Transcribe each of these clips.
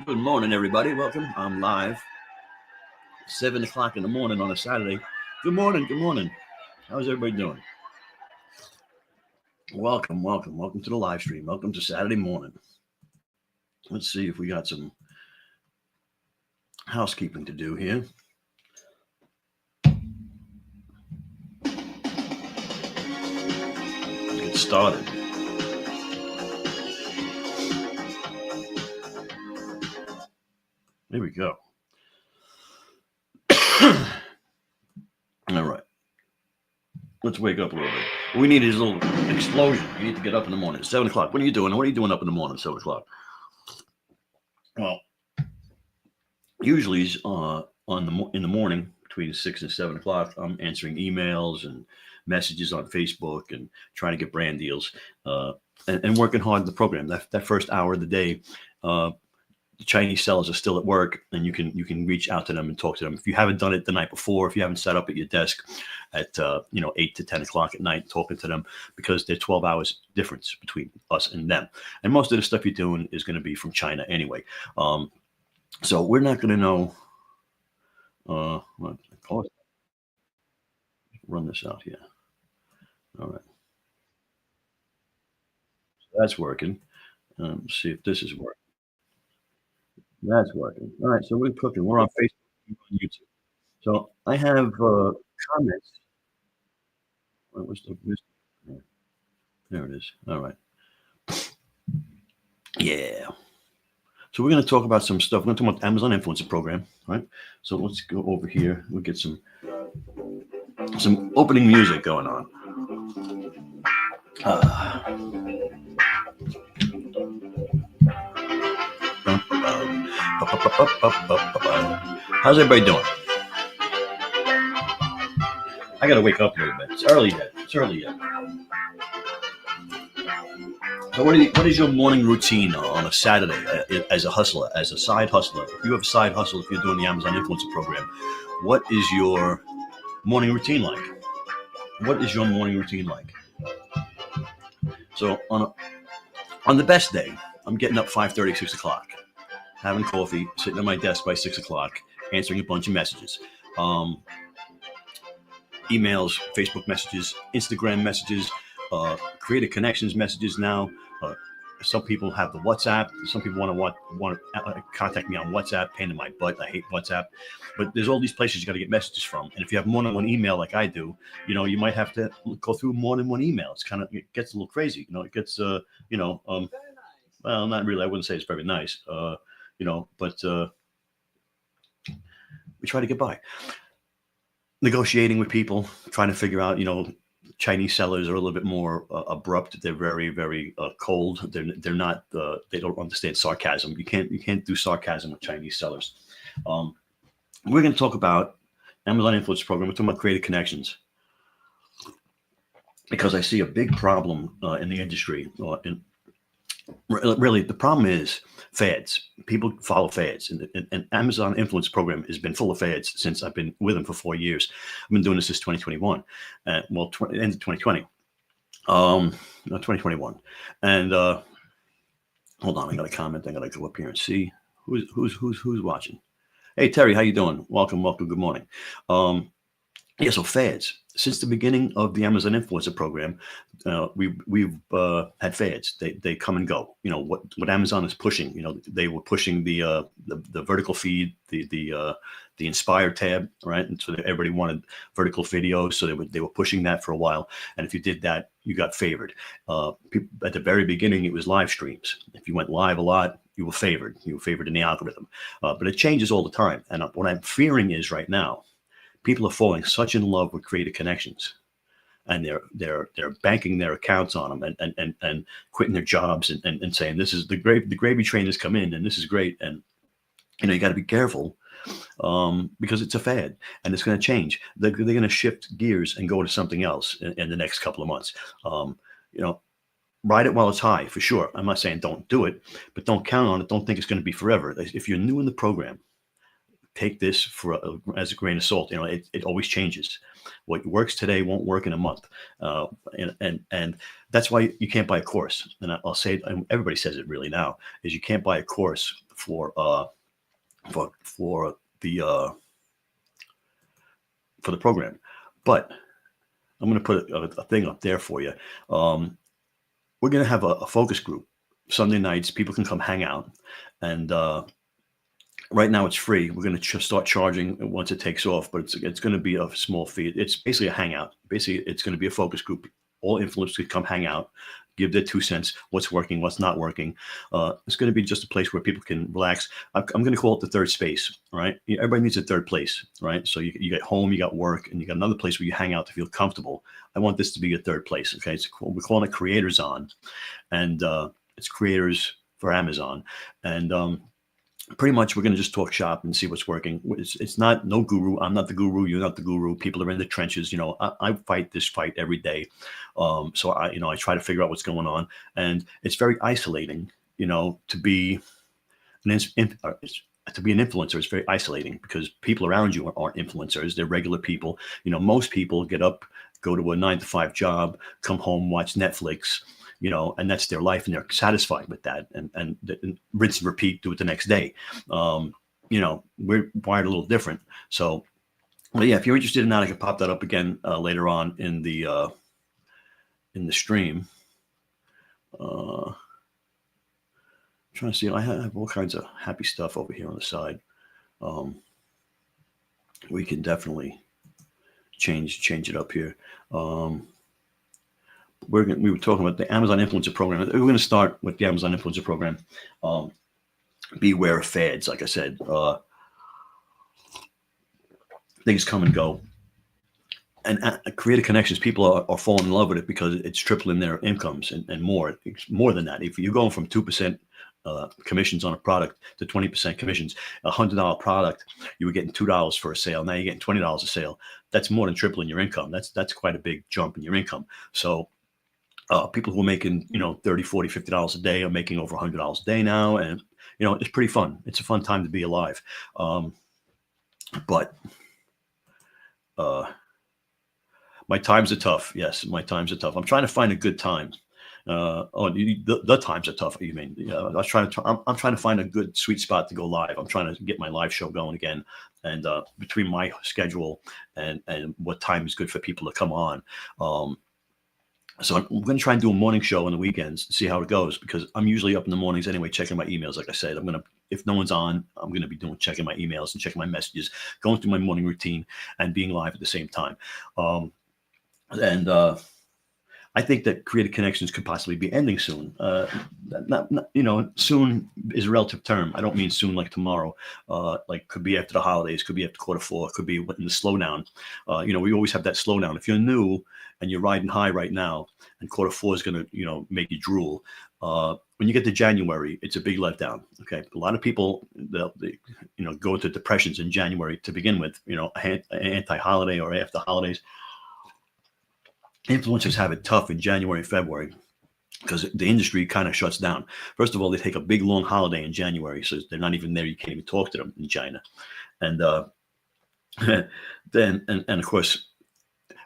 Good morning, everybody. Welcome. I'm live, 7 o'clock in the morning on a Saturday. Good morning. Good morning. How's everybody doing? Welcome to the live stream. Welcome to Saturday morning. Let's see if we got some housekeeping to do here. Let's get started. There we go. All right. Let's wake up a little bit. What we need is a little explosion. You need to get up in the morning. 7 o'clock. What are you doing? What are you doing up in the morning at 7 o'clock? Well, usually in the morning between 6 and 7 o'clock, I'm answering emails and messages on Facebook and trying to get brand deals and working hard in the program. That first hour of the day, the Chinese sellers are still at work, and you can reach out to them and talk to them. If you haven't done it the night before, if you haven't sat up at your desk at 8 to 10 o'clock at night talking to them, because there's 12 hours difference between us and them, and most of the stuff you're doing is going to be from China anyway. So we're not going to know. Run this out here. All right, so that's working. See if this is working. That's working. All right, so we're cooking. We're on Facebook and on YouTube. So I have comments. What was the? There it is. All right. Yeah. So we're going to talk about some stuff. We're going to talk about Amazon Influencer Program, right? So let's go over here. We'll get some opening music going on. How's everybody doing? I got to wake up a little bit. It's early yet. So what is your morning routine on a Saturday as a hustler, as a side hustler? If you have a side hustle, if you're doing the Amazon Influencer Program, what is your morning routine like? What is your morning routine like? So on the best day, I'm getting up 5:30, 6 o'clock, having coffee, sitting at my desk by 6 o'clock, answering a bunch of messages. Emails, Facebook messages, Instagram messages, creative connections messages now. Some people have the WhatsApp. Some people want to contact me on WhatsApp. Pain in my butt. I hate WhatsApp. But there's all these places you got to get messages from. And if you have more than one email like I do, you might have to go through more than one email. It gets a little crazy. It gets well, not really. I wouldn't say it's very nice. But we try to get by. Negotiating with people, trying to figure out, Chinese sellers are a little bit more abrupt. They're very, very cold. They're not. They don't understand sarcasm. You can't do sarcasm with Chinese sellers. We're going to talk about Amazon Influence Program. We're talking about creative connections because I see a big problem in the industry. Really, the problem is fads. People follow fads, and Amazon Influence Program has been full of fads since I've been with them for 4 years. I've been doing this since 2021, end of 2020, 2021. And hold on, I got a comment. I got to go up here and see who's watching. Hey Terry, how you doing? Welcome. Good morning. So fads. Since the beginning of the Amazon Influencer Program, we've had fads. They come and go. What Amazon is pushing. They were pushing the vertical feed, the Inspire tab, right? And so everybody wanted vertical videos, so they were pushing that for a while. And if you did that, you got favored. At the very beginning, it was live streams. If you went live a lot, you were favored. You were favored in the algorithm. But it changes all the time. And what I'm fearing is right now, people are falling such in love with creative connections, and they're banking their accounts on them and quitting their jobs and saying this is the gravy train has come in and this is great. And you got to be careful because it's a fad and it's going to change. They're going to shift gears and go to something else in the next couple of months. Ride it while it's high for sure. I'm not saying don't do it, but don't count on it. Don't think it's going to be forever. If you're new in the program, take this as a grain of salt. It always changes. What works today won't work in a month, and that's why you can't buy a course. And I'll say it, and everybody says it really now, is you can't buy a course for the program. But I'm going to put a thing up there for you. We're going to have a focus group Sunday nights. People can come hang out, and right now it's free. We're going to start charging once it takes off, but it's going to be a small fee. It's basically a hangout. Basically, it's going to be a focus group. All influencers could come hang out, give their 2 cents, what's working, what's not working. It's going to be just a place where people can relax. I'm going to call it the third space, right? Everybody needs a third place, right? So you got home, you got work, and you got another place where you hang out to feel comfortable. I want this to be a third place, okay? We're calling it Creators On, and it's creators for Amazon. And pretty much we're going to just talk shop and see what's working. It's not no guru. I'm not the guru. You're not the guru. People are in the trenches. I fight this fight every day. So I try to figure out what's going on, and it's very isolating, to be an influencer. It's very isolating because people around you aren't influencers. They're regular people. Most people get up, go to a 9-to-5 job, come home, watch Netflix, and that's their life, and they're satisfied with that, and rinse and repeat, do it the next day. We're wired a little different. So, but yeah, if you're interested in that, I can pop that up again later on in the stream. Trying to see, I have all kinds of happy stuff over here on the side. We can definitely change it up here. We were talking about the Amazon Influencer Program. We're going to start with the Amazon Influencer Program. Beware of fads, like I said. Things come and go. And Creative Connections, people are falling in love with it because it's tripling their incomes and more. It's more than that. If you're going from 2% commissions on a product to 20% commissions, $100 product, you were getting $2 for a sale. Now you're getting $20 a sale. That's more than tripling your income. That's quite a big jump in your income. So people who are making, $30, $40, $50 a day are making over $100 a day now. And, it's pretty fun. It's a fun time to be alive. But my times are tough. Yes, my times are tough. I'm trying to find a good time. The times are tough. You mean? I'm trying to find a good sweet spot to go live. I'm trying to get my live show going again, and between my schedule and what time is good for people to come on. So I'm going to try and do a morning show on the weekends and see how it goes, because I'm usually up in the mornings anyway, checking my emails. Like I said, if no one's on, I'm going to be checking my emails and checking my messages, going through my morning routine and being live at the same time. I think that Creative Connections could possibly be ending soon. Soon is a relative term. I don't mean soon like tomorrow. Like could be after the holidays, could be after Q4, could be in the slowdown. We always have that slowdown. If you're new and you're riding high right now, and Q4 is going to, make you drool. When you get to January, it's a big letdown. Okay, a lot of people they go into depressions in January to begin with. Anti-holiday or after holidays. Influencers have it tough in January and February because the industry kind of shuts down. First of all, they take a big long holiday in January, so they're not even there. You can't even talk to them in China. And then of course,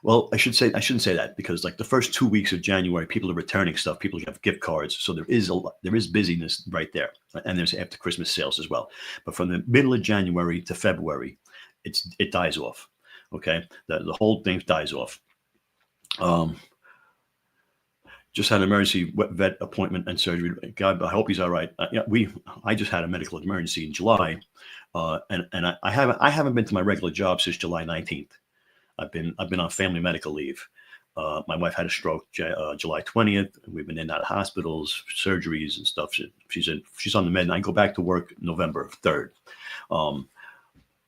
well, I shouldn't say that, because like the first 2 weeks of January, people are returning stuff. People have gift cards, so there is busyness right there, and there's after Christmas sales as well. But from the middle of January to February, it dies off. Okay, the whole thing dies off. Just had an emergency vet appointment and surgery. God, I hope he's all right. I just had a medical emergency in July, and I haven't been to my regular job since July 19th. I've been on family medical leave. My wife had a stroke July 20th. We've been in and out of hospitals, surgeries and stuff. She's on the med, and I go back to work November 3rd.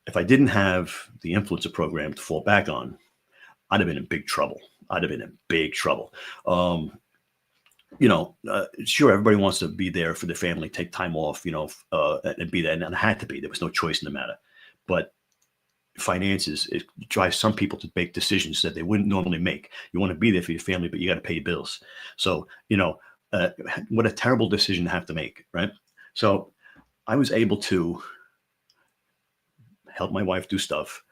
If I didn't have the influencer program to fall back on, I'd have been in big trouble. Sure, everybody wants to be there for the family, take time off, and be there. And I had to be. There was no choice in the matter. But finances, it drives some people to make decisions that they wouldn't normally make. You want to be there for your family, but you got to pay your bills. So, what a terrible decision to have to make, right? So I was able to help my wife do stuff,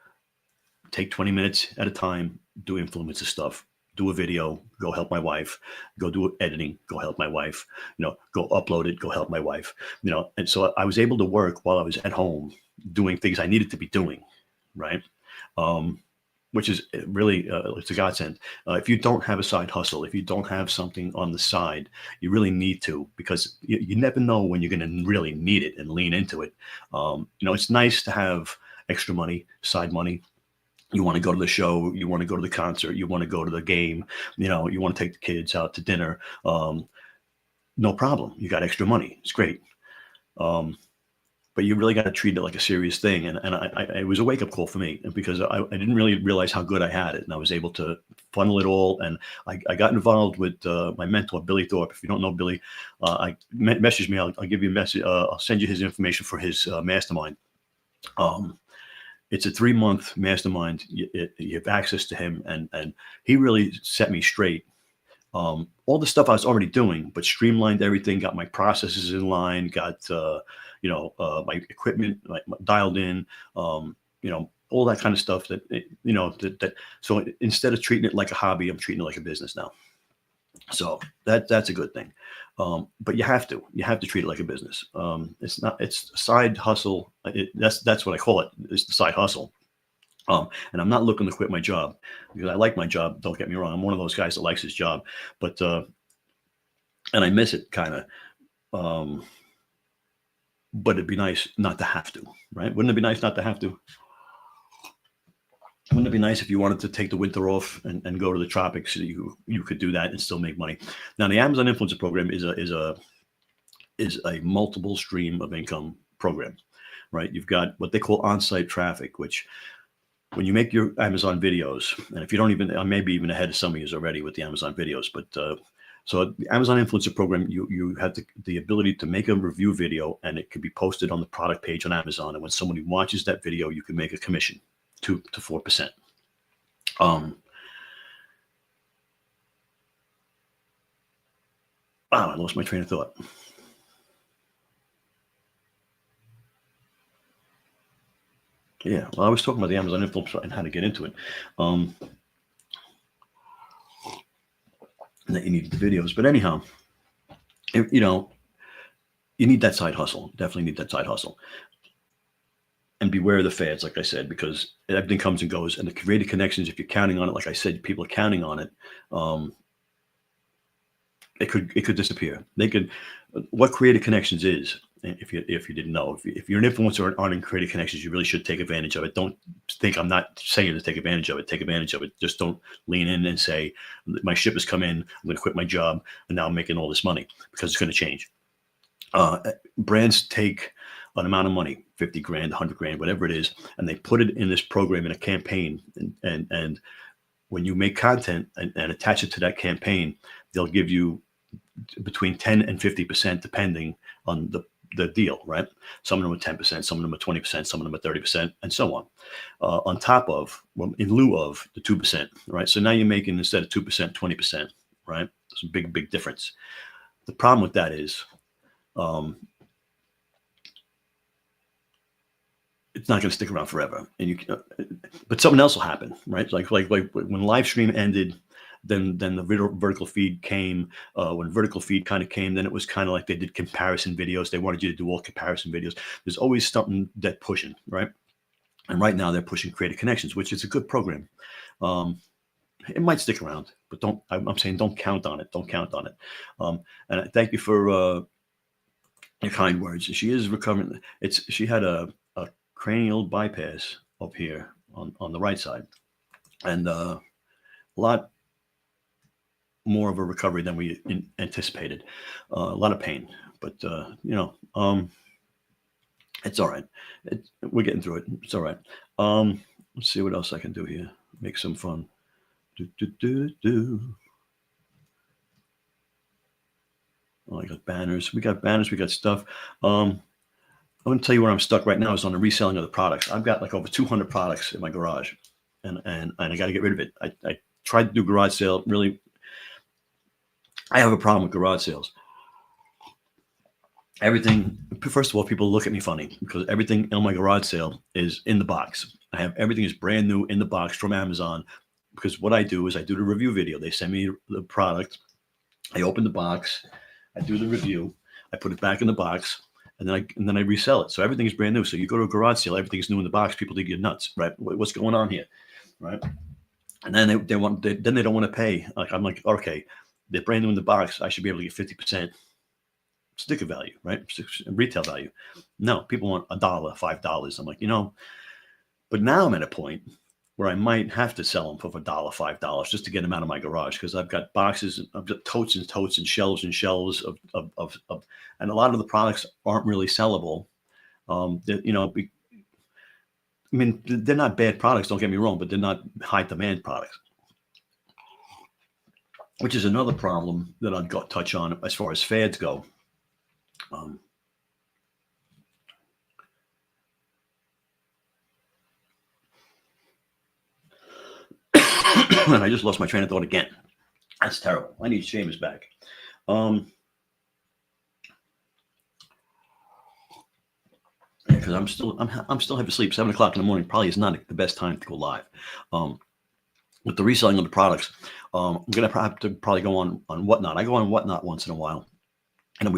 take 20 minutes at a time, do influencer stuff, do a video, go help my wife, go do editing, go help my wife, go upload it, go help my wife, and so I was able to work while I was at home doing things I needed to be doing, right? Which is really, it's a godsend. If you don't have a side hustle, if you don't have something on the side, you really need to, because you never know when you're going to really need it and lean into it. It's nice to have extra money, side money. You want to go to the show, you want to go to the concert, you want to go to the game, you want to take the kids out to dinner. No problem. You got extra money. It's great. But you really got to treat it like a serious thing. And it was a wake up call for me, because I didn't really realize how good I had it. And I was able to funnel it all. And I got involved with my mentor, Billy Thorpe. If you don't know Billy, message me. I'll give you a message. I'll send you his information for his mastermind. It's a 3-month mastermind. You have access to him. And he really set me straight. All the stuff I was already doing, but streamlined everything, got my processes in line, got, my equipment dialed in, all that kind of stuff so instead of treating it like a hobby, I'm treating it like a business now. So that's a good thing. But you have to treat it like a business. It's a side hustle. That's what I call it. It's the side hustle. And I'm not looking to quit my job, because I like my job. Don't get me wrong. I'm one of those guys that likes his job, but, and I miss it kind of, but it'd be nice not to have to, right? Wouldn't it be nice not to have to? Wouldn't it be nice if you wanted to take the winter off and go to the tropics, so you could do that and still make money? Now, the Amazon Influencer Program is a multiple stream of income program, right? You've got what they call on-site traffic, which when you make your Amazon videos, and if you don't even, I may be even ahead of some of you already with the Amazon videos, but so the Amazon Influencer Program, you have the ability to make a review video, and it can be posted on the product page on Amazon. And when somebody watches that video, you can make a commission, 2 to 4%. I lost my train of thought. Yeah, well, I was talking about the Amazon Influencer and how to get into it. That you need the videos, but anyhow, you need that side hustle. Definitely need that side hustle. And beware of the fads, like I said, because everything comes and goes. And the creative connections, if you're counting on it, like I said, people are counting on it. It could disappear. What creative connections is, if you didn't know, if you're an influencer and aren't in creative connections, you really should take advantage of it. Don't think I'm not saying to take advantage of it. Take advantage of it. Just don't lean in and say, my ship has come in, I'm going to quit my job, and now I'm making all this money, because it's going to change. Brands take an amount of money, 50 grand, 100 grand, whatever it is, and they put it in this program, in a campaign. And when you make content and attach it to that campaign, they'll give you between 10 and 50%, depending on the deal, right? Some of them are 10%, some of them are 20%, some of them are 30%, and so on top of, in lieu of the 2%, right? So now you're making, instead of 2%, 20%, right? It's a big difference. The problem with that is, it's not going to stick around forever, and but something else will happen, right? Like when live stream ended, then the vertical feed came. When vertical feed kind of came, then it was kind of like they did comparison videos. They wanted you to do all comparison videos. There's always something that pushing, right? And right now they're pushing Creative Connections, which is a good program. It might stick around, but I'm saying don't count on it. Don't count on it. And I thank you for your kind words. She is recovering. She had a cranial bypass up here on the right side, and a lot more of a recovery than we anticipated. A lot of pain, but it's all right. We're getting through it. It's all right. Let's see what else I can do here. Make some fun. Oh, I got banners. We got banners. We got stuff. I'm going to tell you where I'm stuck right now is on the reselling of the products. I've got like over 200 products in my garage, and I got to get rid of it. I tried to do garage sale. Really, I have a problem with garage sales. Everything, first of all, people look at me funny because everything on my garage sale is in the box. Everything is brand new in the box from Amazon, because what I do is I do the review video. They send me the product. I open the box. I do the review. I put it back in the box. And then I resell it. So everything's brand new. So you go to a garage sale, everything's new in the box. People think you're nuts, right? What's going on here, right? And then they don't want to pay. Like I'm like, okay, they're brand new in the box. I should be able to get 50% sticker value, right? Retail value. No, people want $1, $5. I'm like, but now I'm at a point where I might have to sell them for $1, $5 just to get them out of my garage, because I've got boxes, I've got totes and totes and shelves of and a lot of the products aren't really sellable. They're not bad products, don't get me wrong, but they're not high demand products, which is another problem that I'd touch on as far as fads go. And I just lost my train of thought again. That's terrible. I need Seamus back. Because I'm still having sleep. 7 o'clock in the morning probably is not the best time to go live. With the reselling of the products, I'm gonna have to probably go on Whatnot. I go on Whatnot once in a while, and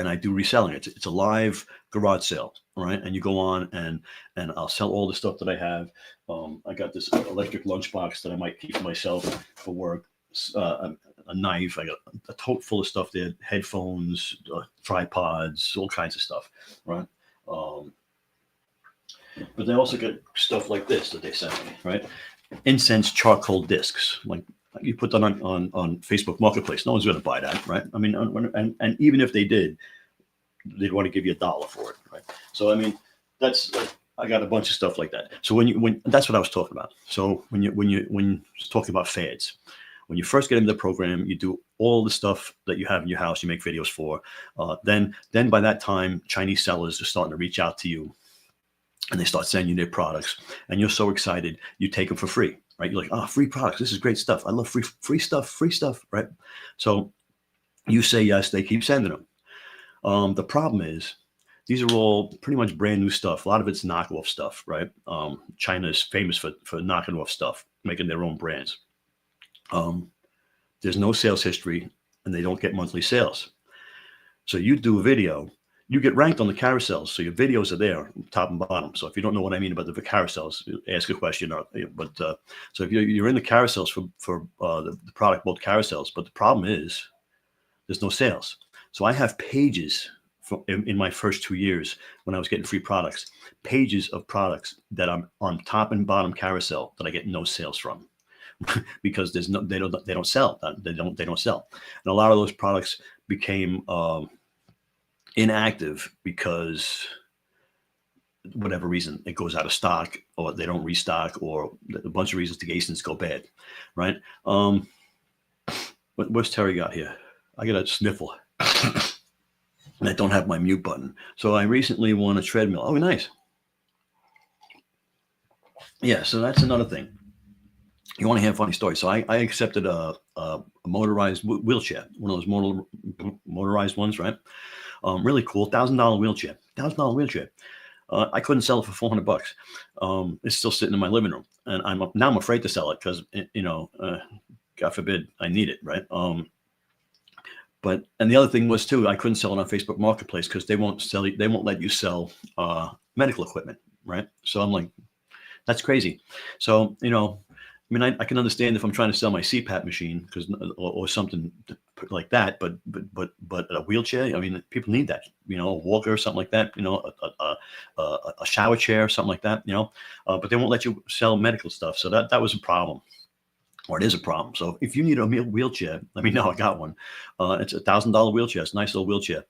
I do reselling. It's a live garage sale, right? And you go on and I'll sell all the stuff that I have. I got this electric lunchbox that I might keep for myself for work. A knife. I got a tote full of stuff there: headphones, tripods, all kinds of stuff, right? But they also get stuff like this that they send me, right? Incense charcoal discs. Like you put that on Facebook Marketplace. No one's going to buy that, right? I mean, and even if they did, they'd want to give you $1 for it, right? So I mean, I got a bunch of stuff like that. So when that's what I was talking about. So when you're talking about fads, when you first get into the program, you do all the stuff that you have in your house, you make videos for. Then by that time, Chinese sellers are starting to reach out to you, and they start sending you their products, and you're so excited, you take them for free, right? You're like, oh, free products. This is great stuff. I love free stuff, right? So you say yes, they keep sending them. The problem is these are all pretty much brand new stuff. A lot of it's knockoff stuff, right? China is famous for knocking off stuff, making their own brands. There's no sales history, and they don't get monthly sales. So you do a video, you get ranked on the carousels. So your videos are there, top and bottom. So if you don't know what I mean about the carousels, ask a question. So if you're in the carousels for the product boat carousels, but the problem is there's no sales. So I have pages in my first 2 years when I was getting free products, pages of products that I'm on top and bottom carousel that I get no sales from. Because they don't sell. They don't sell. And a lot of those products became inactive because whatever reason, it goes out of stock, or they don't restock, or a bunch of reasons the ASINs go bad, right? What's Terry got here? I got a sniffle. And I don't have my mute button. So I recently won a treadmill. Oh, nice. Yeah, so that's another thing. You want to hear a funny story? So I accepted a motorized wheelchair, one of those motorized ones, right? Really cool, $1,000 wheelchair. $1,000 wheelchair. I couldn't sell it for $400. It's still sitting in my living room, and I'm afraid to sell it because God forbid I need it, right? But the other thing was too, I couldn't sell it on Facebook Marketplace because they won't let you sell medical equipment, right? So I'm like, that's crazy. So I mean, I can understand if I'm trying to sell my CPAP machine or something like that, but a wheelchair, I mean, people need that, a walker or something like that, a shower chair, something like that, but they won't let you sell medical stuff. So that was a problem, or it is a problem. So if you need a wheelchair, let me know. I got one. It's $1,000 wheelchair. It's a nice little wheelchair.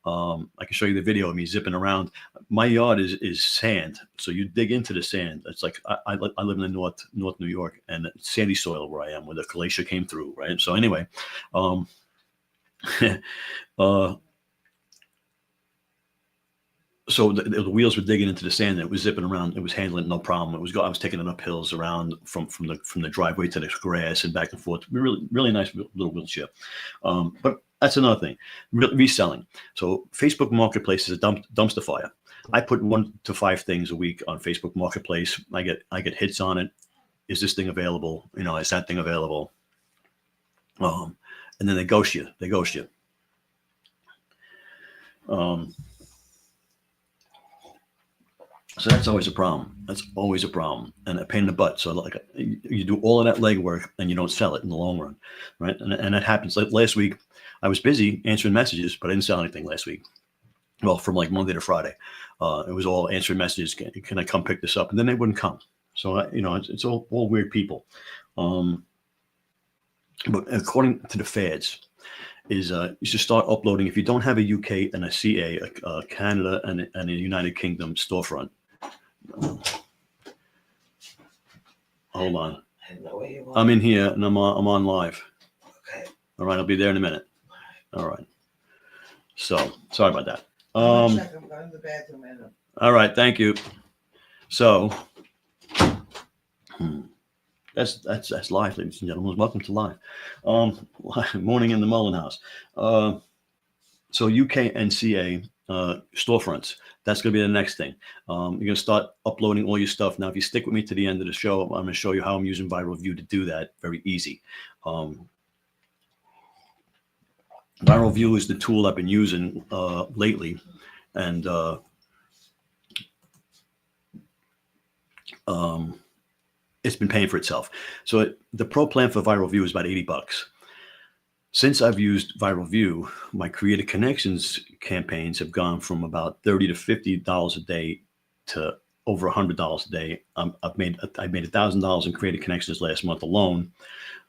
I can show you the video of me zipping around. My yard is sand, so you dig into the sand. It's like I live in the North New York, and it's sandy soil where I am, where the glacier came through, right? So anyway, so the wheels were digging into the sand, and it was zipping around. It was handling it, no problem. I was taking it up hills around from the driveway to the grass and back and forth. Really, really nice little wheelchair. But that's another thing, reselling. So Facebook Marketplace is a dumpster fire. I put 1 to 5 things a week on Facebook Marketplace. I get hits on it. is this thing available? You know, is that thing available? And then they ghost you. So that's always a problem. And a pain in the butt. So like you do all of that legwork and you don't sell it in the long run, right? And that happens. Like last week, I was busy answering messages, but I didn't sell anything last week. Well, from like Monday to Friday, it was all answering messages. Can I come pick this up? And then they wouldn't come. So it's all weird people. But according to the feds, is you should start uploading if you don't have a UK and a CA, a Canada and a United Kingdom storefront. Hold on. I'm in here and I'm on live. Okay. All right, I'll be there in a minute. All right. So sorry about that. I'm going to the bathroom. All right, thank you. So that's live, ladies and gentlemen. Welcome to live. Morning in the Mullen House. So UK and CA storefronts. That's going to be the next thing. You're going to start uploading all your stuff. Now, if you stick with me to the end of the show, I'm going to show you how I'm using Viral View to do that. Very easy. Viral View is the tool I've been using lately. And it's been paying for itself. So the pro plan for Viral View is about $80. Since I've used Viral View, my Creative Connections campaigns have gone from about $30 to $50 a day to over $100 a day. I made $1,000 in Creative Connections last month alone,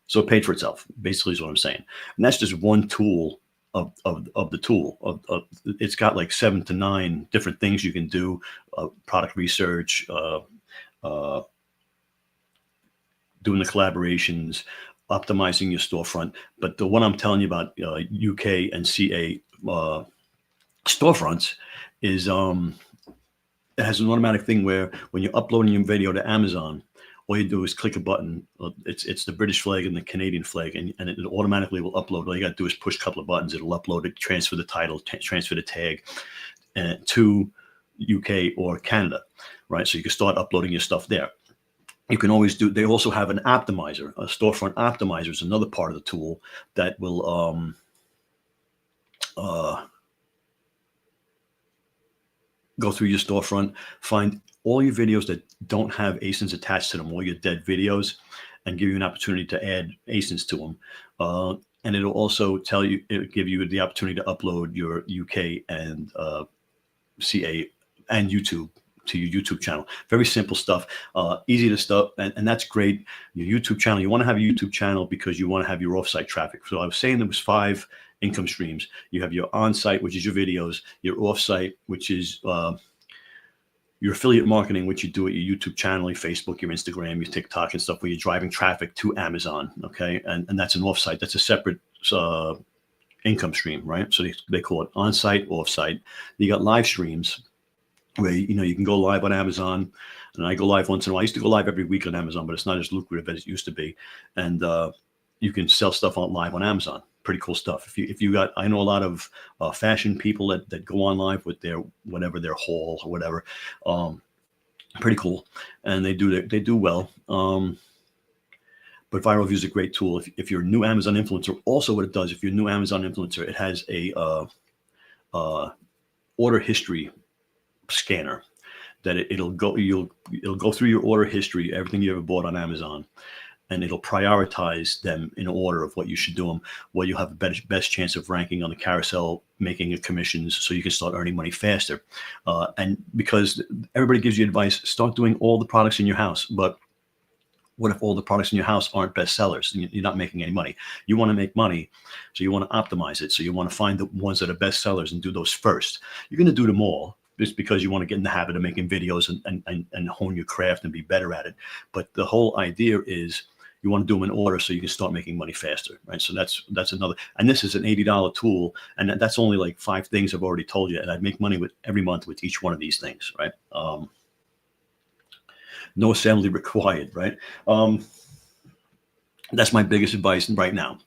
so it paid for itself. Basically, is what I'm saying. And that's just one tool of the tool. It's got like 7 to 9 different things you can do: product research, doing the collaborations, optimizing your storefront. But the one I'm telling you about, UK and CA storefronts, is it has an automatic thing where when you're uploading your video to Amazon, all you do is click a button. It's the British flag and the Canadian flag, and it automatically will upload. All you got to do is push a couple of buttons. It'll upload it, transfer the title, transfer the tag to UK or Canada, right? So you can start uploading your stuff there. You can always do, they also have an optimizer. A storefront optimizer is another part of the tool that will go through your storefront, find all your videos that don't have ASINs attached to them, all your dead videos, and give you an opportunity to add ASINs to them. And it'll also give you the opportunity to upload your UK and CA and YouTube to your YouTube channel. Very simple stuff, easy to stuff, and that's great. Your YouTube channel, you want to have a YouTube channel because you want to have your offsite traffic. So I was saying there was 5 income streams. You have your on-site, which is your videos, your offsite, which is your affiliate marketing, which you do at your YouTube channel, your Facebook, your Instagram, your TikTok and stuff, where you're driving traffic to Amazon. Okay, and that's an offsite. That's a separate income stream, right? So they call it on-site, offsite. You got live streams, where you can go live on Amazon, and I go live once in a while. I used to go live every week on Amazon, but it's not as lucrative as it used to be. And you can sell stuff live on Amazon. Pretty cool stuff. If you got, I know a lot of fashion people that go on live with their their haul or whatever. Pretty cool, and they do well. But Viral View is a great tool. If you're a new Amazon influencer, also what it does, if you're a new Amazon influencer, it has a order history scanner that it'll go through your order history, everything you ever bought on Amazon, and it'll prioritize them in order of what you should do them, where you'll have the best chance of ranking on the carousel, making your commissions, so you can start earning money faster. And because everybody gives you advice, start doing all the products in your house. But what if all the products in your house aren't best sellers? You're not making any money. You want to make money, so you want to optimize it. So you want to find the ones that are best sellers and do those first. You're going to do them all, just because you want to get in the habit of making videos and hone your craft and be better at it. But the whole idea is you want to do them in order so you can start making money faster, right? So that's another, and this is an $80 tool, and that's only like 5 things I've already told you, and I'd make money every month with each one of these things, right? No assembly required, right? That's my biggest advice right now.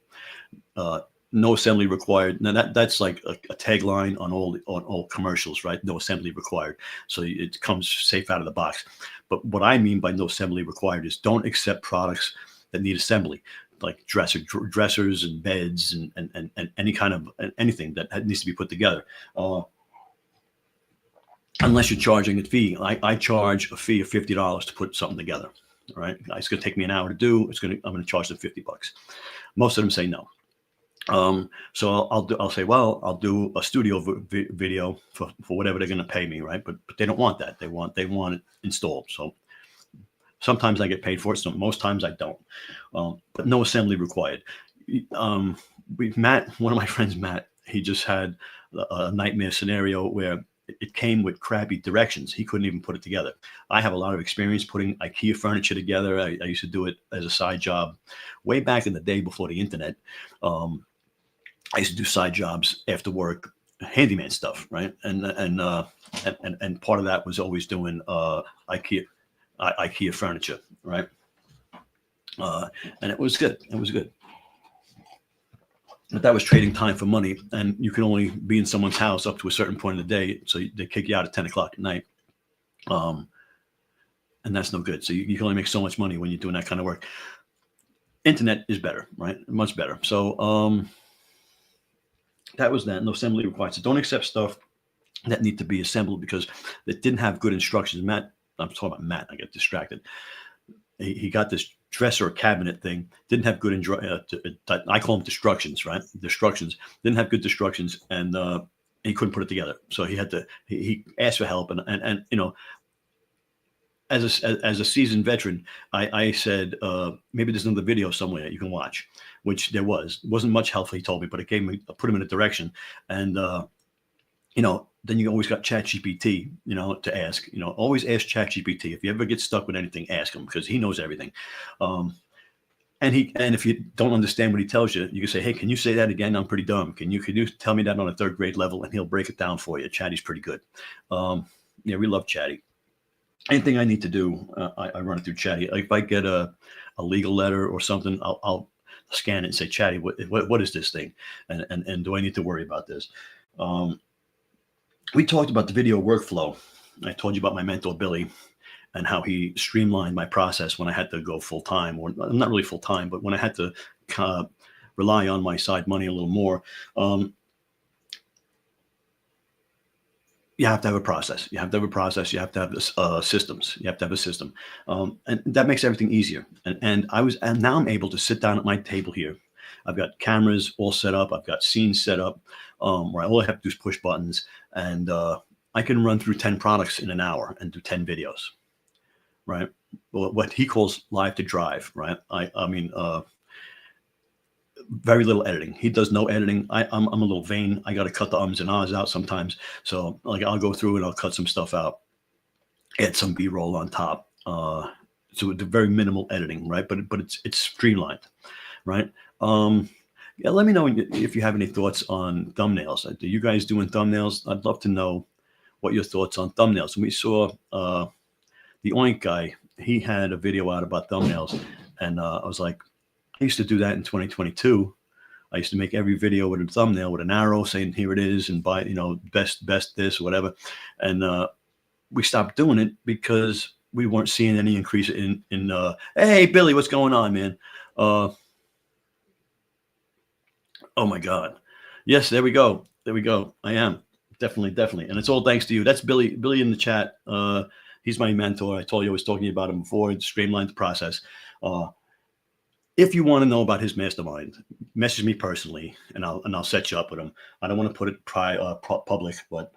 no assembly required. Now that's like a tagline on all commercials, right? No assembly required. So it comes safe out of the box. But what I mean by no assembly required is don't accept products that need assembly, like dressers and beds and any kind of anything that needs to be put together. Unless you're charging a fee. I charge a fee of $50 to put something together. All right, it's going to take me an hour to do. I'm going to charge them $50. Most of them say no. So I'll say, well, I'll do a studio video for whatever they're going to pay me, right? But they don't want that. They want it installed. So sometimes I get paid for it. So most times I don't. But no assembly required. Matt, one of my friends, Matt, he just had a nightmare scenario where it came with crappy directions. He couldn't even put it together. I have a lot of experience putting IKEA furniture together. I used to do it as a side job way back in the day before the internet. I used to do side jobs after work, handyman stuff, right? And part of that was always doing IKEA furniture, right? And it was good. It was good. But that was trading time for money, and you can only be in someone's house up to a certain point of the day, so they kick you out at 10 o'clock at night, and that's no good. So you can only make so much money when you're doing that kind of work. Internet is better, right? Much better. So that was that. No assembly required. So don't accept stuff that need to be assembled because it didn't have good instructions. Matt, I'm talking about Matt. I get distracted. He got this dresser or cabinet thing, didn't have good I call them destructions, right? Destructions. Didn't have good destructions, and he couldn't put it together. So he asked for help, and you know, as a seasoned veteran, I said maybe there's another video somewhere you can watch, which there was. It wasn't much helpful, he told me, but it put him in a direction, and you know, then you always got ChatGPT, you know, to ask. You know, always ask ChatGPT. If you ever get stuck with anything, ask him because he knows everything. And if you don't understand what he tells you, you can say, "Hey, can you say that again? I'm pretty dumb. Can you tell me that on a third grade level?" And he'll break it down for you. Chatty's pretty good. Yeah, we love Chatty. Anything I need to do, I run it through Chatty. Like if I get a legal letter or something, I'll scan it and say, "Chatty, what is this thing? And do I need to worry about this?" We talked about the video workflow. I told you about my mentor, Billy, and how he streamlined my process when I had to go full time, or not really full time, but when I had to rely on my side money a little more. You have to have a process. You have to have a process. You have to have systems. You have to have a system, and that makes everything easier. And now I'm able to sit down at my table here. I've got cameras all set up. I've got scenes set up where all I have to do is push buttons, and I can run through 10 products in an hour and do 10 videos, right? What he calls live to drive, right? I mean, very little editing. He does no editing. I'm a little vain. I got to cut the ums and ahs out sometimes. So like I'll go through and I'll cut some stuff out, add some B-roll on top. So the very minimal editing, right? But it's streamlined, right? Yeah, let me know if you have any thoughts on thumbnails. Are you guys doing thumbnails? I'd love to know what your thoughts on thumbnails. And we saw the Oink guy. He had a video out about thumbnails, and I was like, I used to do that in 2022. I used to make every video with a thumbnail with an arrow saying here it is and buy, you know, best this or whatever. And we stopped doing it because we weren't seeing any increase in hey Billy, what's going on, man? Oh my God. Yes, there we go. There we go. I am. Definitely. And it's all thanks to you. That's Billy in the chat. He's my mentor. I told you I was talking about him before. It streamlined the process. If you want to know about his mastermind, message me personally, and I'll set you up with him. I don't want to put it public, but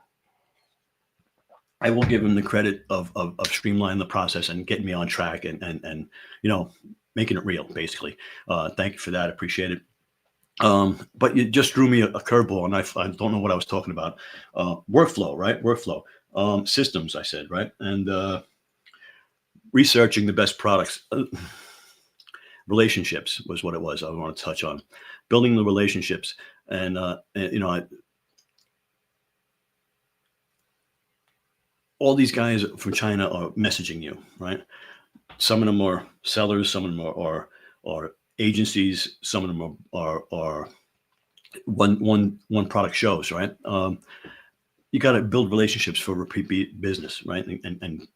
I will give him the credit of streamlining the process and getting me on track and you know, making it real, basically. Thank you for that. I appreciate it. But you just threw me a curveball, and I don't know what I was talking about. Workflow, right? Workflow. Systems, I said, right? And researching the best products. Relationships was what it was I want to touch on. Building the relationships. And you know, all these guys from China are messaging you, right? Some of them are sellers, some of them are agencies, some of them are one product shows, right? You got to build relationships for repeat business, right? And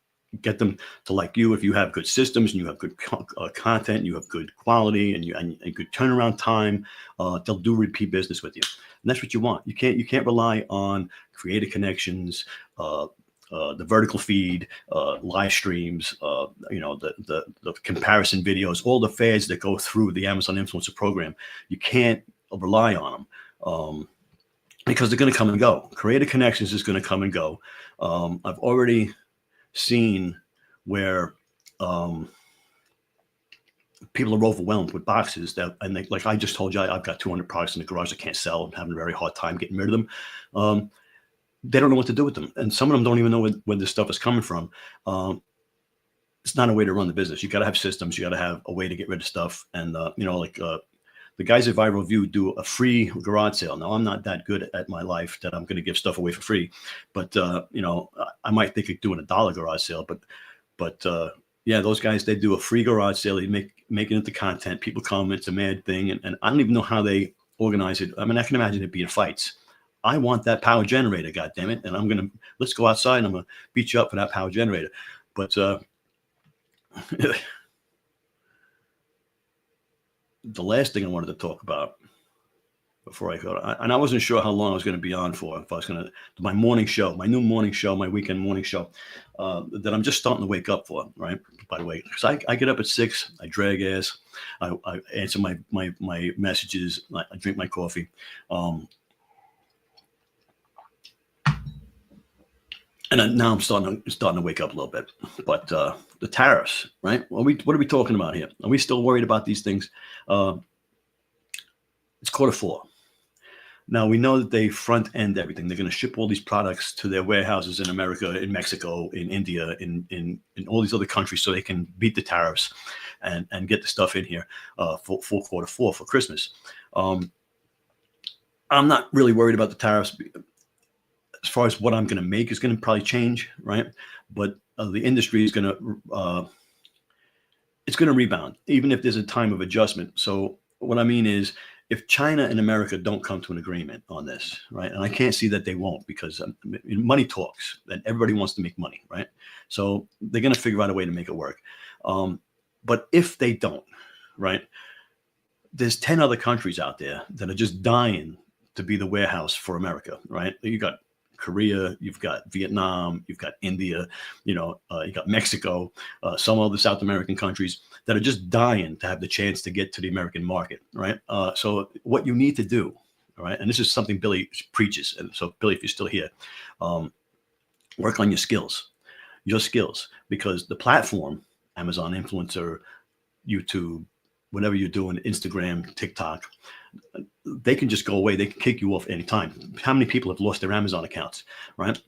get them to like you. If you have good systems and you have good content, you have good quality and good turnaround time, they'll do repeat business with you. And that's what you want. You can't rely on creative connections, the vertical feed, live streams, the comparison videos, all the fads that go through the Amazon Influencer program. You can't rely on them. Because they're going to come and go. Creative connections is going to come and go. I've already seen where people are overwhelmed with boxes like I just told you, I've got 200 products in the garage I can't sell. I'm having a very hard time getting rid of them. They don't know what to do with them. And some of them don't even know where this stuff is coming from. It's not a way to run the business. You got to have systems. You got to have a way to get rid of stuff. And, the guys at Viral View do a free garage sale. Now, I'm not that good at my life that I'm going to give stuff away for free, but I might think of doing $1 garage sale. But yeah, those guys, they do a free garage sale. They make it into content. People come. It's a mad thing, and I don't even know how they organize it. I mean, I can imagine it being fights. I want that power generator, God damn it, and let's go outside and I'm gonna beat you up for that power generator. But the last thing I wanted to talk about before I go, and I wasn't sure how long I was going to be on for, if I was going to, my morning show, my new morning show, my weekend morning show, that I'm just starting to wake up for, right? By the way, because I get up at 6, I drag ass, I answer my messages, I drink my coffee. And now I'm starting to wake up a little bit. But the tariffs, right? What are we talking about here? Are we still worried about these things? It's Q4. Now, we know that they front end everything. They're going to ship all these products to their warehouses in America, in Mexico, in India, in all these other countries, so they can beat the tariffs and get the stuff in here for Q4 for Christmas. I'm not really worried about the tariffs. As far as what I'm going to make is going to probably change, right? But the industry is going to rebound, even if there's a time of adjustment. So what I mean is, if China and America don't come to an agreement on this, right? And I can't see that they won't, because money talks, and everybody wants to make money, right? So they're going to figure out a way to make it work. But if they don't, right, there's 10 other countries out there that are just dying to be the warehouse for America, right? You got Korea, you've got Vietnam, you've got India, you got Mexico, some other South American countries that are just dying to have the chance to get to the American market, right? So what you need to do, all right, and this is something Billy preaches, and so Billy, if you're still here, work on your skills, because the platform, Amazon Influencer, YouTube, whatever you're doing, Instagram, TikTok, they can just go away. They can kick you off anytime. How many people have lost their Amazon accounts, right?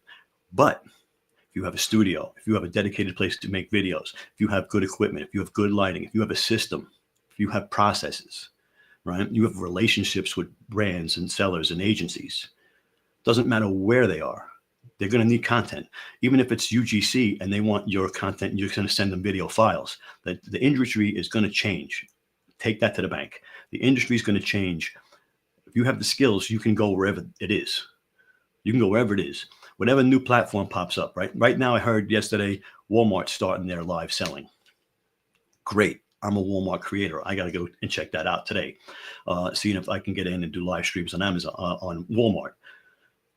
But if you have a studio, if you have a dedicated place to make videos, if you have good equipment, if you have good lighting, if you have a system, if you have processes, right? You have relationships with brands and sellers and agencies. Doesn't matter where they are. They're going to need content. Even if it's UGC and they want your content, you're going to send them video files. The industry is going to change. Take that to the bank. The industry is going to change. If you have the skills, you can go wherever it is. You can go wherever it is. Whatever new platform pops up, right? Right now, I heard yesterday, Walmart's starting their live selling. Great. I'm a Walmart creator. I got to go and check that out today. Seeing if I can get in and do live streams on Amazon, on Walmart.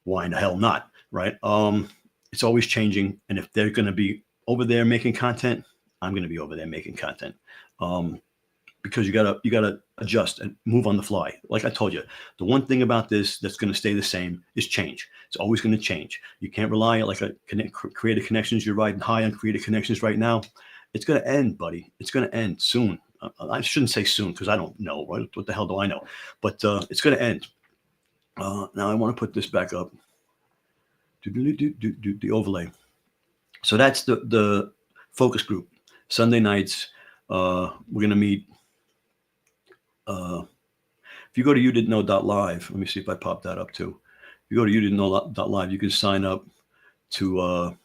Why in the hell not, right? It's always changing. And if they're going to be over there making content, I'm going to be over there making content. Because you gotta adjust and move on the fly. Like I told you, the one thing about this that's going to stay the same is change. It's always going to change. You can't rely on creative connections. You're riding high on creative connections right now. It's going to end, buddy. It's going to end soon. I shouldn't say soon because I don't know. Right? What the hell do I know? But it's going to end. Now I want to put this back up. The overlay. So that's the focus group. Sunday nights. We're going to meet. If you go to youdidn'tknow.live, let me see if I pop that up too. If you go to youdidn'tknow.live, you can sign up to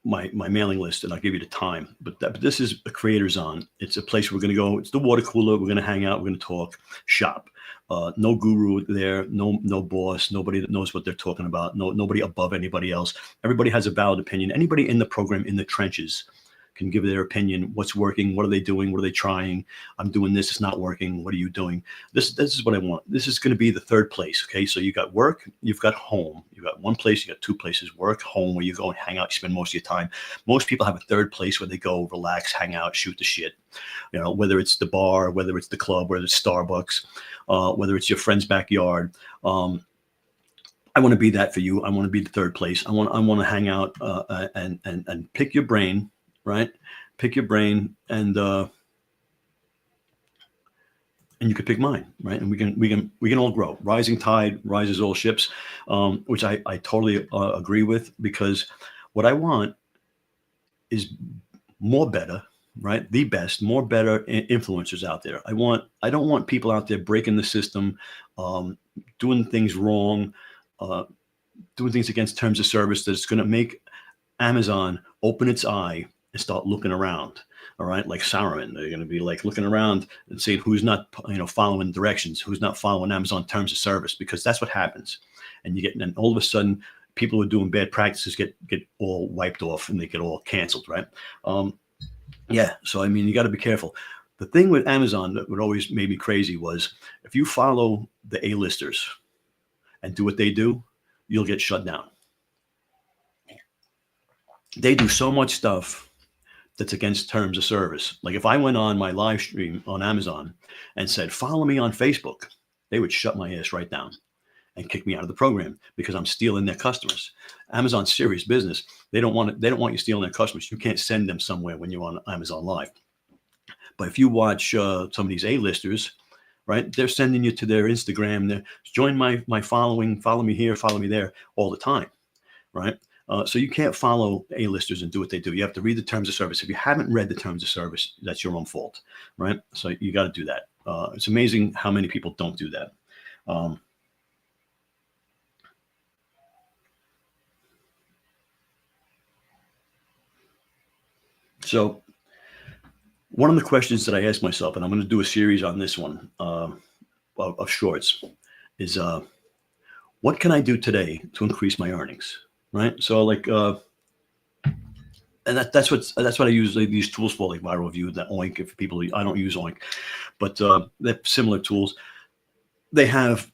my mailing list, and I'll give you the time. But this is a Creator Zone. It's a place we're going to go. It's the water cooler. We're going to hang out. We're going to talk, shop. No guru there. No boss. Nobody that knows what they're talking about. Nobody above anybody else. Everybody has a valid opinion. Anybody in the program, in the trenches, can give their opinion. What's working? What are they doing? What are they trying? I'm doing this. It's not working. What are you doing? This is what I want. This is going to be the third place. Okay. So you got work, you've got home, you've got one place, you got two places: work, home, where you go and hang out, you spend most of your time. Most people have a third place where they go relax, hang out, shoot the shit. You know, whether it's the bar, whether it's the club, whether it's Starbucks, whether it's your friend's backyard. I want to be that for you. I want to be the third place. I want to hang out and pick your brain. Right, pick your brain, and you can pick mine, right? And we can all grow. Rising tide rises all ships, which I totally agree with, because what I want is more better, right? The best, more better influencers out there. I don't want people out there breaking the system, doing things wrong, doing things against terms of service that's going to make Amazon open its eye and start looking around. All right, like Saruman, they're going to be like looking around and seeing who's not, following directions, who's not following Amazon terms of service, because that's what happens. And and all of a sudden, people who are doing bad practices get all wiped off and they get all canceled, right? Yeah. So I mean, you got to be careful. The thing with Amazon that would always made me crazy was, if you follow the A-listers and do what they do, you'll get shut down. They do so much stuff that's against terms of service. Like if I went on my live stream on Amazon and said, follow me on Facebook, they would shut my ass right down and kick me out of the program, because I'm stealing their customers. Amazon's serious business. They don't want you stealing their customers. You can't send them somewhere when you're on Amazon Live. But if you watch some of these A-listers, right, they're sending you to their Instagram. They're join my following, follow me here, follow me there all the time, right? So you can't follow A-listers and do what they do. You have to read the terms of service. If you haven't read the terms of service, that's your own fault, right? So you got to do that. It's amazing how many people don't do that. So one of the questions that I asked myself, and I'm going to do a series on this one of shorts, is what can I do today to increase my earnings? Right. So like, and that's what I use these tools for, like Viral View, that Oink. If people, I don't use Oink, but they're similar tools. They have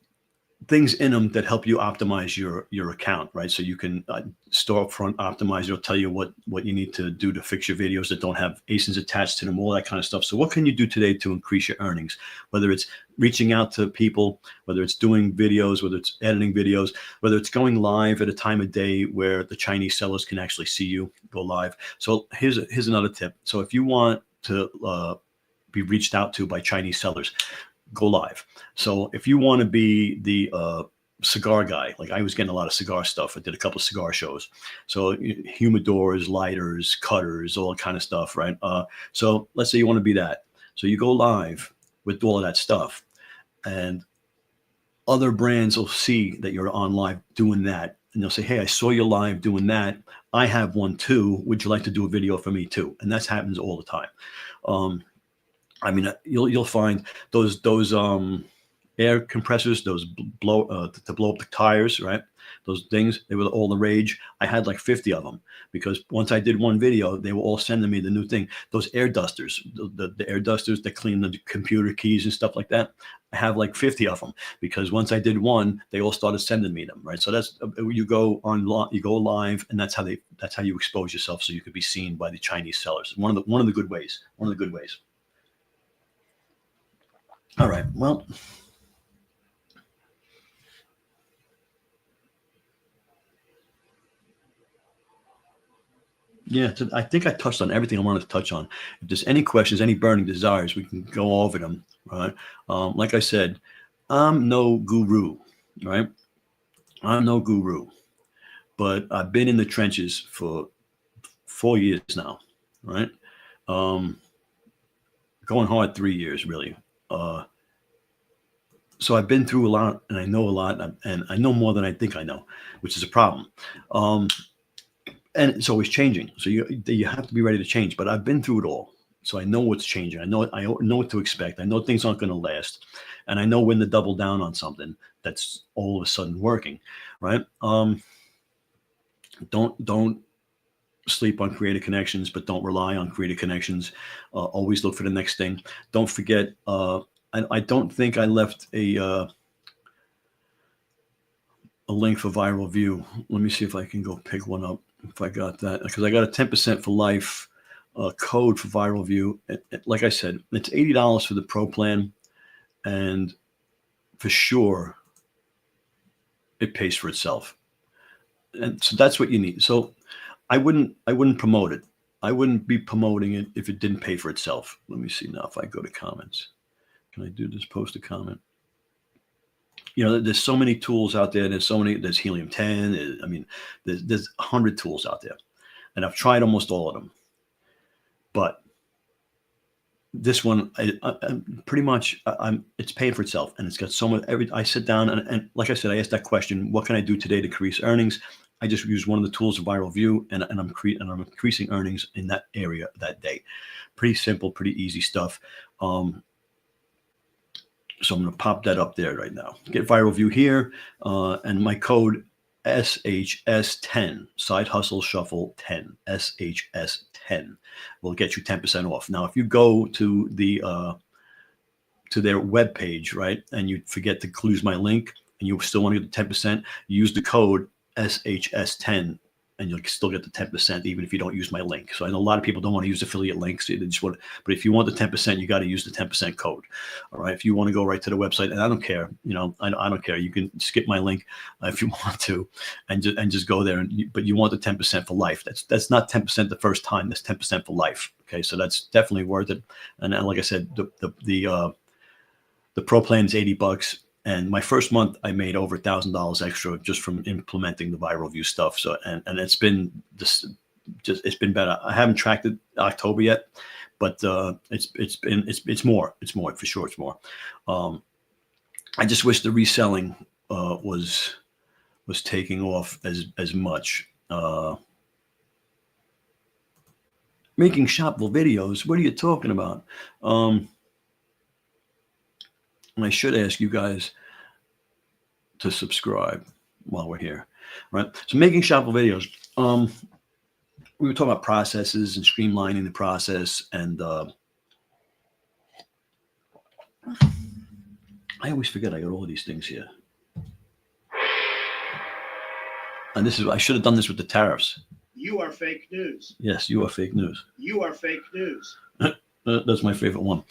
things in them that help you optimize your account, right? So you can store up front, optimize. It'll tell you what you need to do to fix your videos that don't have ASINs attached to them, all that kind of stuff. So what can you do today to increase your earnings? Whether it's reaching out to people, whether it's doing videos, whether it's editing videos, whether it's going live at a time of day where the Chinese sellers can actually see you go live. So here's another tip. So if you want to be reached out to by Chinese sellers, go live. So if you want to be the cigar guy, like I was getting a lot of cigar stuff. I did a couple of cigar shows. So humidors, lighters, cutters, all that kind of stuff, right? So let's say you want to be that. So you go live with all of that stuff, and other brands will see that you're on live doing that. And they'll say, hey, I saw you live doing that. I have one too. Would you like to do a video for me too? And that happens all the time. I mean, you'll find those air compressors, those to blow up the tires, right? Those things, they were all the rage. I had like 50 of them, because once I did one video, they were all sending me the new thing. Those air dusters, the air dusters that clean the computer keys and stuff like that. I have like 50 of them, because once I did one, they all started sending me them, right? So that's you go live, and that's how you expose yourself, so you could be seen by the Chinese sellers. One of the good ways. All right. Well, yeah, I think I touched on everything I wanted to touch on. If there's any questions, any burning desires, we can go over them. Right. Like I said, I'm no guru, right? I'm no guru, but I've been in the trenches for 4 years now, right? Going hard 3 years, really. So I've been through a lot, and I know a lot, and I know more than I think I know, which is a problem. and it's always changing. So you have to be ready to change. But I've been through it all, so I know what's changing. I know what to expect. I know things aren't going to last, and I know when to double down on something that's all of a sudden working, right? Don't sleep on creative connections, but don't rely on creative connections. Always look for the next thing. Don't forget. I don't think I left a link for Viral View. Let me see if I can go pick one up if I got that, because I got a 10% for life code for Viral View. Like I said, it's $80 for the pro plan, and for sure it pays for itself. And so that's what you need. So I wouldn't promote it. I wouldn't be promoting it if it didn't pay for itself. Let me see now if I go to comments. Can I do this? Post a comment. There's so many tools out there. There's Helium 10. I mean, there's 100 tools out there, and I've tried almost all of them. But this one, I pretty much, it's paying for itself, and it's got so much. I sit down and like I said, I asked that question: what can I do today to increase earnings? I just use one of the tools of Viral View, and I'm increasing earnings in that area that day. Pretty simple, pretty easy stuff. So I'm going to pop that up there right now. Get Viral View here, and my code SHS10, Side Hustle Shuffle 10, SHS10 will get you 10% off. Now, if you go to their web page, right, and you forget to use my link, and you still want to get the 10%, use the code SHS10, and you'll still get the 10% even if you don't use my link. So I know a lot of people don't want to use affiliate links. They just want, but if you want the 10%, you got to use the 10% code. All right. If you want to go right to the website, and I don't care, I don't care. You can skip my link if you want to, and just go there. But you want the 10% for life. That's not 10% the first time. That's 10% for life. Okay. So that's definitely worth it. And like I said, the pro plan is $80. And my first month, I made over $1,000 extra just from implementing the Viral View stuff. So, and it's been it's been better. I haven't tracked it October yet, but it's more for sure. It's more. I just wish the reselling was taking off as much. Making shopful videos. What are you talking about? And I should ask you guys to subscribe while we're here, right? So making shopful videos. We were talking about processes and streamlining the process, and I always forget I got all of these things here. And I should have done this with the tariffs. You are fake news. Yes, you are fake news. You are fake news. That's my favorite one.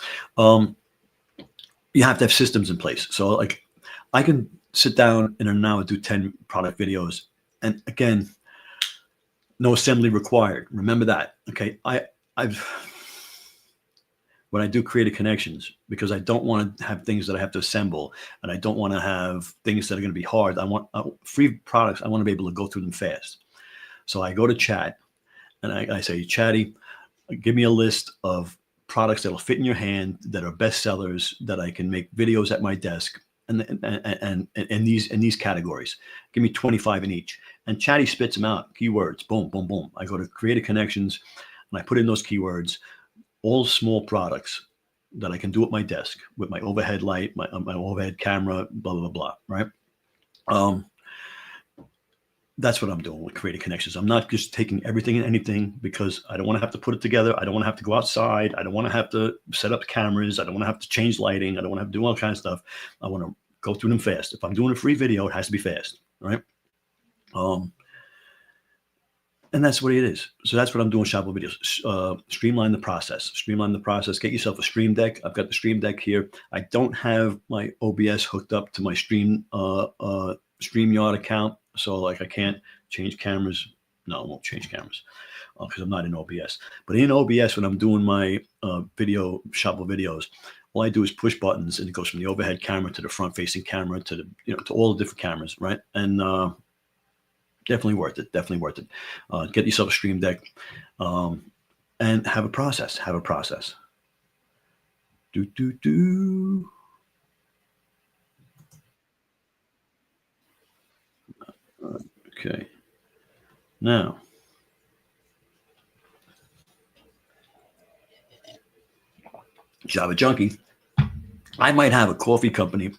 You have to have systems in place. So like I can sit down in an hour and do 10 product videos. And again, no assembly required. Remember that. Okay. When I do creative connections, because I don't want to have things that I have to assemble, and I don't want to have things that are going to be hard. I want free products. I want to be able to go through them fast. So I go to chat and I say, Chatty, give me a list of products that'll fit in your hand, that are best sellers, that I can make videos at my desk, and these categories. Give me 25 in each. And Chatty spits them out, keywords, boom, boom, boom. I go to Creative Connections and I put in those keywords, all small products that I can do at my desk with my overhead light, my overhead camera, blah, blah, blah, right? That's what I'm doing with Creative Connections. I'm not just taking everything and anything, because I don't want to have to put it together. I don't want to have to go outside. I don't want to have to set up cameras. I don't want to have to change lighting. I don't want to have to do all kinds of stuff. I want to go through them fast. If I'm doing a free video, it has to be fast, right? And that's what it is. So that's what I'm doing with Shopful videos. Streamline the process. Get yourself a Stream Deck. I've got the Stream Deck here. I don't have my OBS hooked up to my StreamYard account. So like I can't change cameras. No, I won't change cameras because I'm not in OBS. But in OBS, when I'm doing my Shopful videos, all I do is push buttons, and it goes from the overhead camera to the front-facing camera to the to all the different cameras, right? And definitely worth it. Get yourself a Stream Deck and have a process. Okay. Now, Java Junkie. I might have a coffee company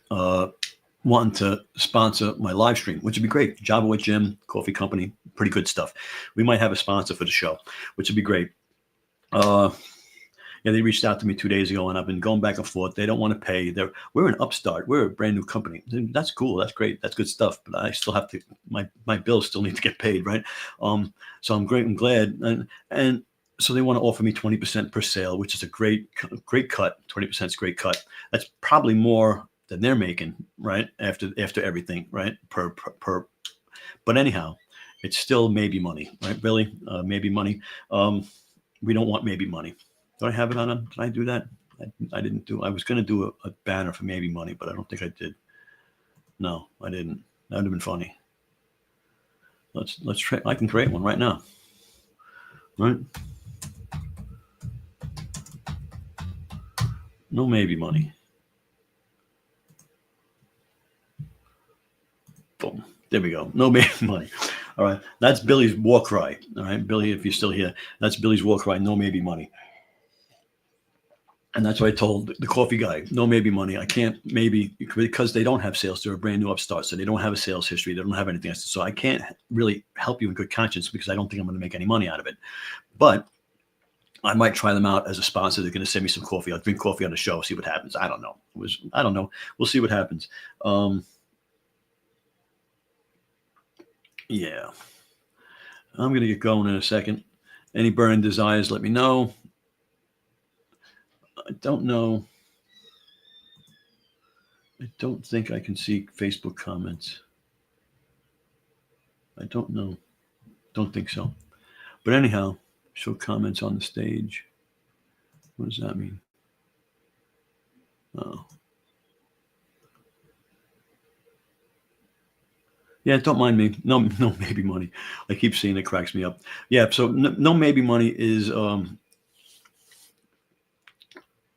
wanting to sponsor my live stream, which would be great. Java with Jim, coffee company, pretty good stuff. We might have a sponsor for the show, which would be great. Yeah, they reached out to me 2 days ago, and I've been going back and forth. They don't want to pay. We're an upstart. We're a brand new company. That's cool. That's great. That's good stuff. But I still have to. My bills still need to get paid, right? So I'm great and glad, and so they want to offer me 20% per sale, which is a great cut. 20% is a great cut. That's probably more than they're making, right? After everything, right? Per. But anyhow, it's still maybe money, right? Billy, maybe money. We don't want maybe money. Do I have it on them? Did I do that? I didn't do. I was going to do a banner for maybe money, but I don't think I did. No, I didn't. That would have been funny. Let's try. I can create one right now. Right? No maybe money. Boom. There we go. No maybe money. All right. That's Billy's war cry. All right, Billy, if you're still here, that's Billy's war cry. No maybe money. And that's what I told the coffee guy. No maybe money. I can't maybe, because they don't have sales. They're a brand new upstart. So they don't have a sales history. They don't have anything. So I can't really help you in good conscience because I don't think I'm going to make any money out of it. But I might try them out as a sponsor. They're going to send me some coffee. I'll drink coffee on the show, see what happens. I don't know. I don't know. We'll see what happens. Yeah. I'm going to get going in a second. Any burning desires, let me know. I don't know. I don't think I can see Facebook comments. I don't know. Don't think so. But anyhow, show comments on the stage. What does that mean? Oh. Yeah, don't mind me. No maybe money. I keep seeing it, cracks me up. Yeah, so no maybe money is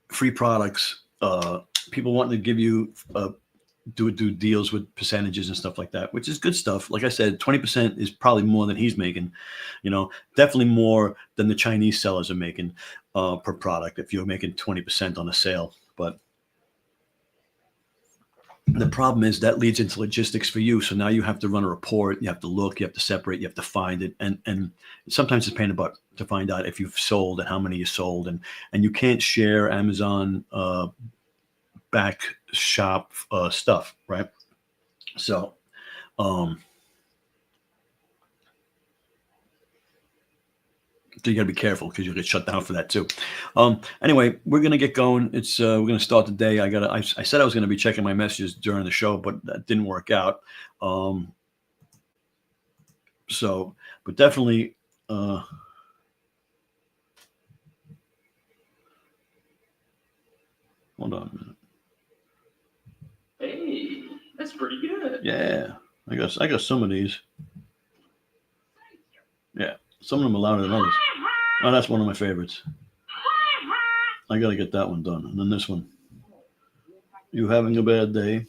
free products. People wanting to give you do deals with percentages and stuff like that, which is good stuff. Like I said, 20% is probably more than he's making. Definitely more than the Chinese sellers are making per product if you're making 20% on a sale. But the problem is that leads into logistics for you. So now you have to run a report. You have to look. You have to separate. You have to find it, and sometimes it's a pain in the butt to find out if you've sold and how many you sold, and you can't share Amazon back shop stuff, right? So, so you got to be careful because you'll get shut down for that too. Anyway, we're gonna get going. It's we're gonna start the day. I said I was gonna be checking my messages during the show, but that didn't work out. So, but definitely. Hold on a minute. Hey, that's pretty good. Yeah, I got some of these. Yeah, some of them are louder than others. Oh, that's one of my favorites. I got to get that one done. And then this one. You having a bad day?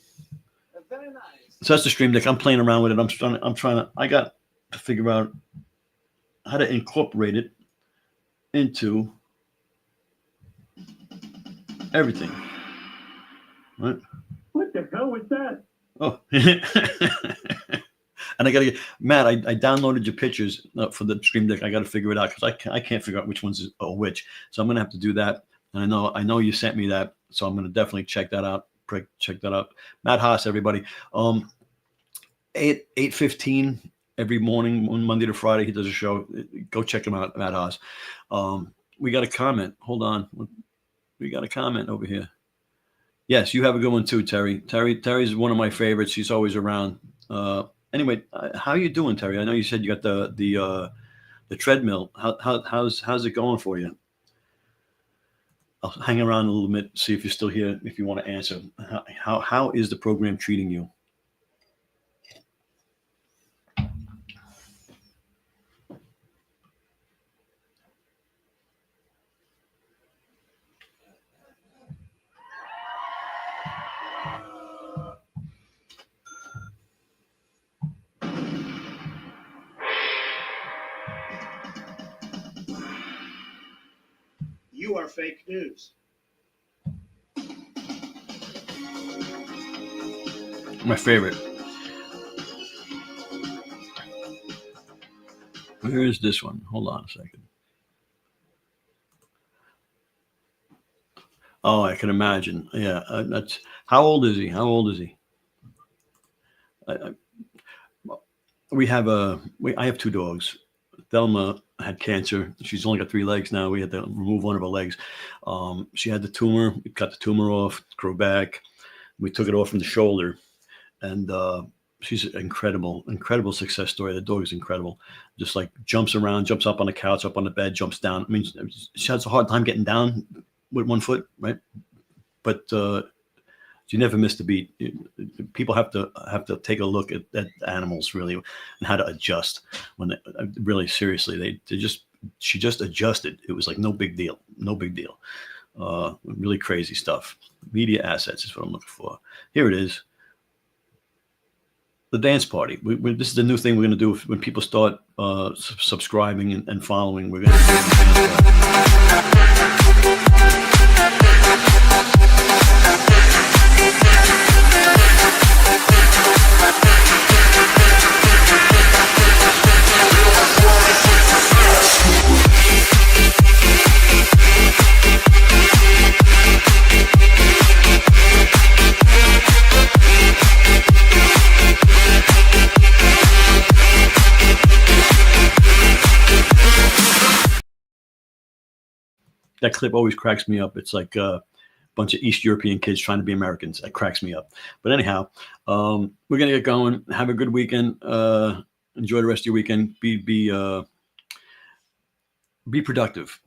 Very nice. So that's the Stream Deck. I'm playing around with it. I got to figure out how to incorporate it into everything. Right? What the hell was that? Oh. And I got to get Matt. I downloaded your pictures for the Stream Deck. I got to figure it out because I can't figure out which ones is which. So I'm gonna have to do that. And I know you sent me that, so I'm gonna definitely check that out. Check that out. Matt Haas, everybody. 8:15 every morning, Monday to Friday, he does a show. Go check him out, Matt Haas. We got a comment. Hold on. We got a comment over here. Yes, you have a good one too, Terry. Terry's one of my favorites. He's always around. Anyway, how are you doing, Terry? I know you said you got the treadmill. How's it going for you? I'll hang around a little bit, see if you're still here. If you want to answer, how is the program treating you? You are fake news. My favorite. Where is this one? Hold on a second. Oh, I can imagine. Yeah, that's. How old is he? How old is he? We have I have two dogs. Thelma had cancer. She's only got 3 legs now. We had to remove one of her legs. She had the tumor. We cut the tumor off, grew back. We took it off from the shoulder, and she's an incredible success story. The dog is incredible. Just like jumps around, jumps up on the couch, up on the bed, jumps down. I mean, she has a hard time getting down with one foot, right? But she never missed a beat. People have to take a look at animals really and how to adjust when they really seriously. She just adjusted. It was like no big deal. Really crazy stuff. Media assets is what I'm looking for. Here it is. The dance party. This is the new thing we're going to do when people start subscribing and following. We're going to do the dance party. That clip always cracks me up. It's like a bunch of East European kids trying to be Americans. That cracks me up. But anyhow, we're going to get going. Have a good weekend. Enjoy the rest of your weekend. Be productive.